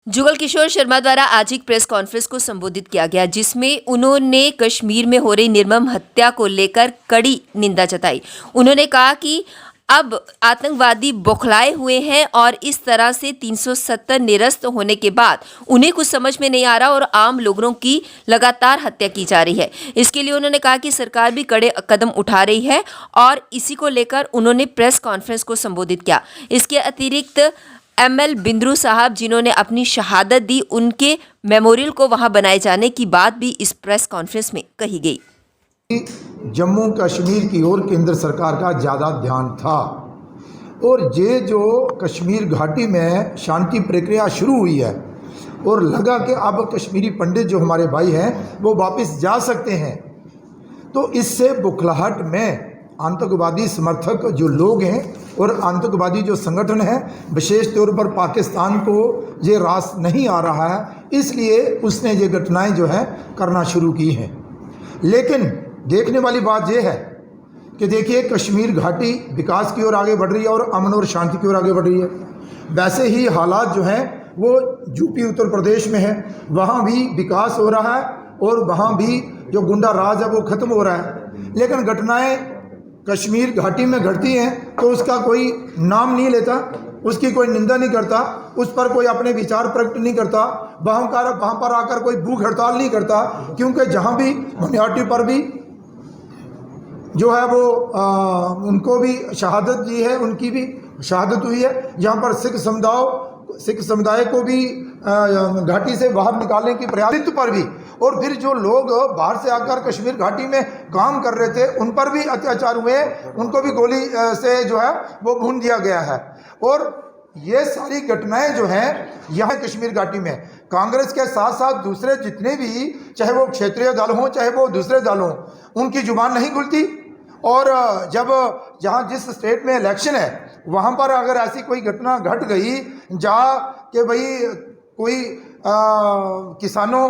जुगल किशोर शर्मा द्वारा आज एक प्रेस कॉन्फ्रेंस को संबोधित किया गया, जिसमें उन्होंने कश्मीर में हो रही निर्मम हत्या को लेकर कड़ी निंदा जताई। उन्होंने कहा कि अब आतंकवादी बौखलाए हुए हैं और इस तरह से 370 निरस्त होने के बाद उन्हें कुछ समझ में नहीं आ रहा और आम लोगों की लगातार हत्या की जा रही है। इसके लिए उन्होंने कहा कि सरकार भी कड़े कदम उठा रही है और इसी को लेकर उन्होंने प्रेस कॉन्फ्रेंस को संबोधित किया। इसके अतिरिक्त ML बिंद्रू साहब, जिन्होंने अपनी शहादत दी, उनके मेमोरियल को वहां बनाए जाने की बात भी इस प्रेस कॉन्फ्रेंस में कही गई। जम्मू कश्मीर की ओर केंद्र सरकार का ज़्यादा ध्यान था और ये जो कश्मीर घाटी में शांति प्रक्रिया शुरू हुई है और लगा कि अब कश्मीरी पंडित जो हमारे भाई हैं वो वापस जा सकते हैं, तो इससे बुखलाहट में आतंकवादी समर्थक जो लोग हैं और आतंकवादी जो संगठन है, विशेष तौर पर पाकिस्तान को ये रास नहीं आ रहा है, इसलिए उसने ये घटनाएं जो है करना शुरू की हैं। लेकिन देखने वाली बात यह है कि देखिए, कश्मीर घाटी विकास की ओर आगे बढ़ रही है और अमन और शांति की ओर आगे बढ़ रही है। वैसे ही हालात जो हैं वो यूपी उत्तर प्रदेश में है, वहाँ भी विकास हो रहा है और वहाँ भी जो गुंडा राज है वो ख़त्म हो रहा है। लेकिन घटनाएं कश्मीर घाटी में घटती हैं तो उसका कोई नाम नहीं लेता, उसकी कोई निंदा नहीं करता, उस पर कोई अपने विचार प्रकट नहीं करता, वहाँ पर आकर कोई भूख हड़ताल नहीं करता, क्योंकि जहाँ भी माइनॉरिटी पर भी जो है वो उनको भी शहादत दी है, उनकी भी शहादत हुई है। यहाँ पर सिख समुदाय को भी घाटी से बाहर निकालने की प्रयास पर भी, और फिर जो लोग बाहर से आकर कश्मीर घाटी में काम कर रहे थे उन पर भी अत्याचार हुए, उनको भी गोली से जो है वो भून दिया गया है। और ये सारी घटनाएं जो हैं यहाँ कश्मीर घाटी में कांग्रेस के साथ साथ दूसरे जितने भी, चाहे वो क्षेत्रीय दल हों चाहे वो दूसरे दल हों, उनकी जुबान नहीं खुलती। और जब जहाँ जिस स्टेट में इलेक्शन है वहाँ पर अगर ऐसी कोई घटना घट गई जहाँ कि भाई कोई किसानों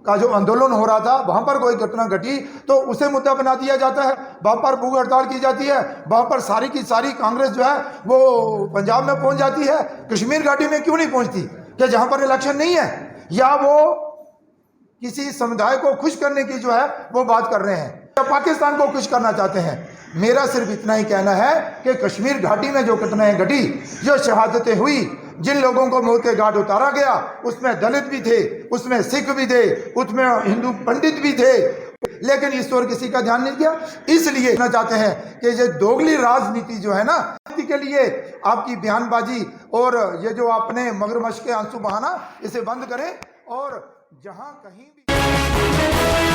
का जो आंदोलन हो रहा था वहाँ पर कोई घटना घटी तो उसे मुद्दा बना दिया जाता है, वहाँ पर भूख हड़ताल की जाती है, वहाँ पर सारी की सारी कांग्रेस जो है वो पंजाब में पहुँच जाती है। कश्मीर घाटी में क्यों नहीं पहुँचती? क्या जहाँ पर इलेक्शन नहीं है, या वो किसी समुदाय को खुश करने की जो है वो बात कर रहे हैं, या पाकिस्तान को खुश करना चाहते हैं? मेरा सिर्फ इतना ही कहना है कि कश्मीर घाटी में जो घटनाएं घटी, जो शहादतें हुई, जिन लोगों को मौत के घाट उतारा गया, उसमें दलित भी थे, उसमें सिख भी थे, उसमें हिंदू पंडित भी थे, लेकिन इस ओर किसी का ध्यान नहीं दिया। इसलिए कहना चाहते हैं कि ये दोगली राजनीति जो है ना, के लिए आपकी बयानबाजी और ये जो आपने मगरमच्छ के आंसू बहाना, इसे बंद करें। और जहां कहीं भी